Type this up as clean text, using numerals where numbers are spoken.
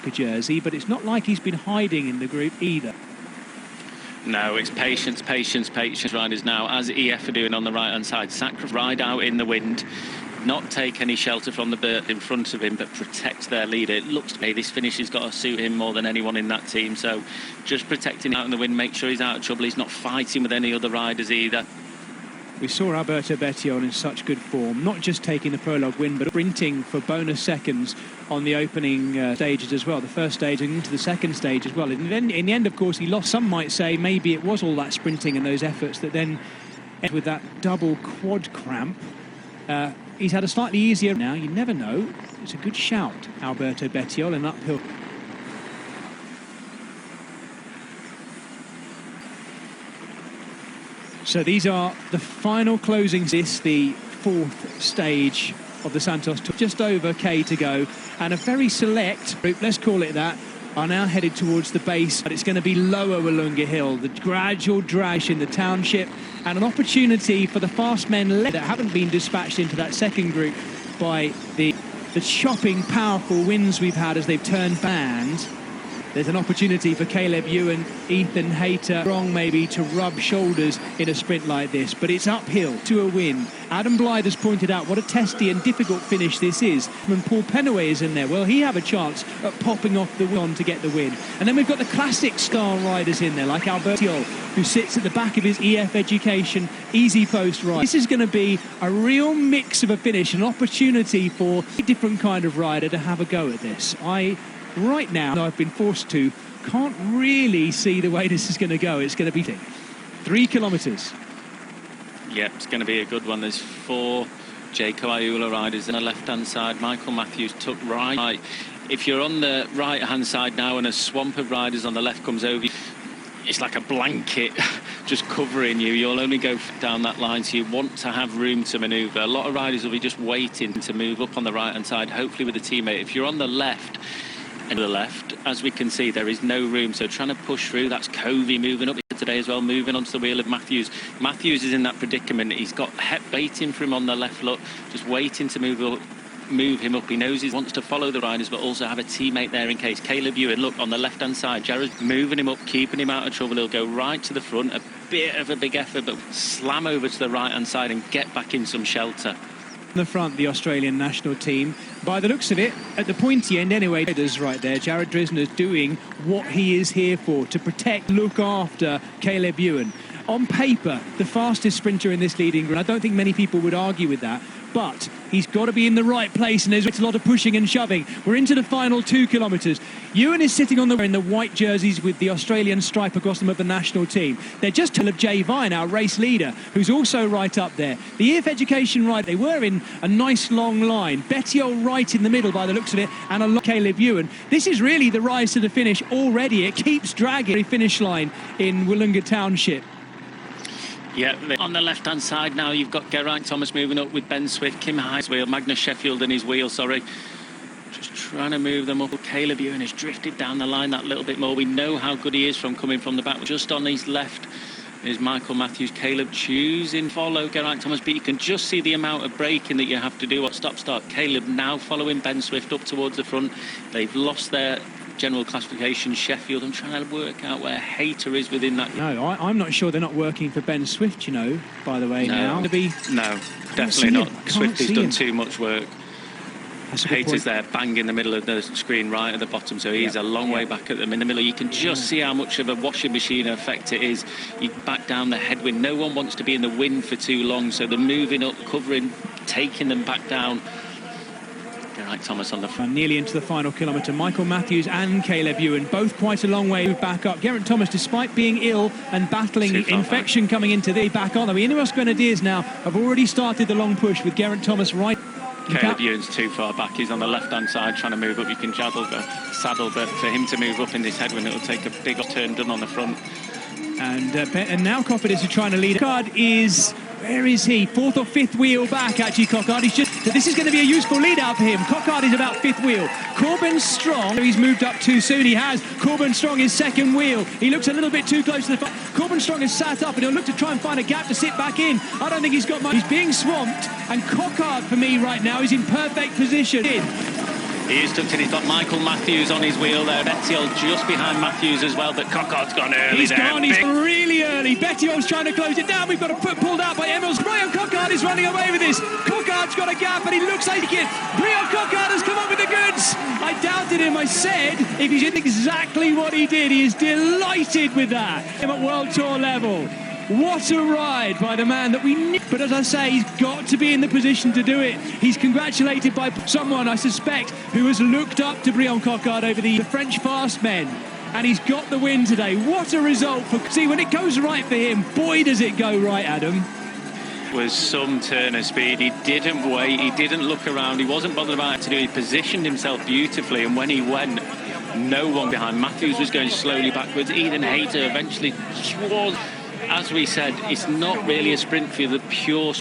jersey, but it's not like he's been hiding in the group either. No, it's patience, patience, patience. Riders now, as EF are doing on the right-hand side, ride out in the wind, not take any shelter from the bird in front of him, but protect their leader. It looks to me this finish has got to suit him more than anyone in that team. So just protecting him out in the wind, make sure he's out of trouble. He's not fighting with any other riders either. We saw Alberto Bettiol in such good form, not just taking the prologue win, but sprinting for bonus seconds on the opening stages as well, the first stage and into the second stage as well. In the end, of course, he lost. Some might say maybe it was all that sprinting and those efforts that then ended with that double quad cramp. He's had a slightly easier now, you never know. It's a good shout, Alberto Bettiol, an uphill. So these are the final closings. This the fourth stage of the Santos Tour. Just over K to go, and a very select group, let's call it that, are now headed towards the base. But it's going to be lower Willunga Hill, the gradual drag in the township, and an opportunity for the fast men that haven't been dispatched into that second group by the chopping, powerful winds we've had as they've turned band. There's an opportunity for Caleb Ewan, Ethan Hayter, wrong maybe to rub shoulders in a sprint like this, but it's uphill to a win. Adam Blythe has pointed out what a testy and difficult finish this is. And Paul Penaway is in there. Well, he have a chance at popping off the win to get the win. And then we've got the classic star riders in there, like Alberto, who sits at the back of his EF Education easy post ride. This is going to be a real mix of a finish, an opportunity for a different kind of rider to have a go at this. Right now, I've been forced to, can't really see the way this is going to go. It's going to be 3 kilometres. Yep, it's going to be a good one. There's 4 Jayco Ayula riders on the left-hand side. Michael Matthews took right. If you're on the right-hand side now and a swamp of riders on the left comes over you, it's like a blanket just covering you. You'll only go down that line, so you want to have room to manoeuvre. A lot of riders will be just waiting to move up on the right-hand side, hopefully with a teammate. If you're on the left, as we can see, there is no room, so trying to push through. That's Covey moving up today as well, moving onto the wheel of Matthews. Matthews is in that predicament. He's got Hep waiting for him on the left look, just waiting to move him up. He knows he wants to follow the riders, but also have a teammate there in case. Caleb Ewan, look, on the left-hand side, Jared's moving him up, keeping him out of trouble. He'll go right to the front, a bit of a big effort, but slam over to the right-hand side and get back in some shelter. In the front, the Australian national team, by the looks of it, at the pointy end anyway, there's right there, Jared Drisner's doing what he is here for, to protect, look after Caleb Ewan. On paper, the fastest sprinter in this leading group. I don't think many people would argue with that, but he's got to be in the right place, and there's a lot of pushing and shoving. We're into the final 2 kilometres. Ewan is sitting in the white jerseys with the Australian stripe across them of the national team. They're just of Jay Vine, our race leader, who's also right up there. The EF Education ride, they were in a nice long line. Bettiol right in the middle by the looks of it, and a Caleb Ewan. This is really the rise to the finish already. It keeps dragging the finish line in Willunga Township. Yeah, on the left-hand side now, you've got Geraint Thomas moving up with Ben Swift, Kim High's wheel, Magnus Sheffield in his wheel, sorry. Just trying to move them up. Caleb Ewan has drifted down the line that little bit more. We know how good he is from coming from the back. Just on his left is Michael Matthews. Caleb choosing follow Geraint Thomas, but you can just see the amount of braking that you have to do at stop-start. Caleb now following Ben Swift up towards the front. They've lost their general classification. Sheffield, I'm trying to work out where Hayter is within that. No, I'm not sure they're not working for Ben Swift, you know, by the way, now. No, definitely not. Swift has done too much work. Hayter's there, bang in the middle of the screen right at the bottom, so he's a long way back at them in the middle. You can just see how much of a washing machine effect it is. You back down the headwind. No one wants to be in the wind for too long, so they're moving up, covering, taking them back down. Geraint Thomas on the front. Nearly into the final kilometre. Michael Matthews and Caleb Ewan, both quite a long way back up. Geraint Thomas, despite being ill and battling infection coming into the back on. The Ineos Grenadiers now have already started the long push with Geraint Thomas right. Caleb Ewan's too far back. He's on the left-hand side trying to move up. You can saddle, but for him to move up in this headwind, it'll take a big turn done on the front. And now Cofidis are trying to lead. Cockard is, where is he? 4th or 5th wheel back, actually, Cockard. This is going to be a useful lead out for him. Cockard is about 5th wheel. Corbin Strong, he's moved up too soon. He has. Corbin Strong is 2nd wheel. He looks a little bit too close to the front. Corbin Strong has sat up and he'll look to try and find a gap to sit back in. I don't think he's got much. He's being swamped, and Cockard for me right now is in perfect position. He is tucked in. He's got Michael Matthews on his wheel there. Bettiol just behind Matthews as well, but Cockard's gone early. He's there. gone, he's gone really early. Bettiol's trying to close it down. We've got a foot pulled out by Emils. Brian Cockard is running away with this. Cockard's got a gap, and he looks like it. Brian Cockard has come up with the goods. I doubted him. I said if he did exactly what he did, he is delighted with that. Him at World Tour level. What a ride by the man that we knew. But as I say, he's got to be in the position to do it. He's congratulated by someone, I suspect, who has looked up to Brian Cockard over the French fast men. And he's got the win today. What a result. See, when it goes right for him, boy, does it go right, Adam. Was some turn of speed. He didn't wait. He didn't look around. He wasn't bothered about it to do. He positioned himself beautifully. And when he went, no one behind. Matthews was going slowly backwards. Ethan Hayter eventually swore. As we said, it's not really a sprint for the pure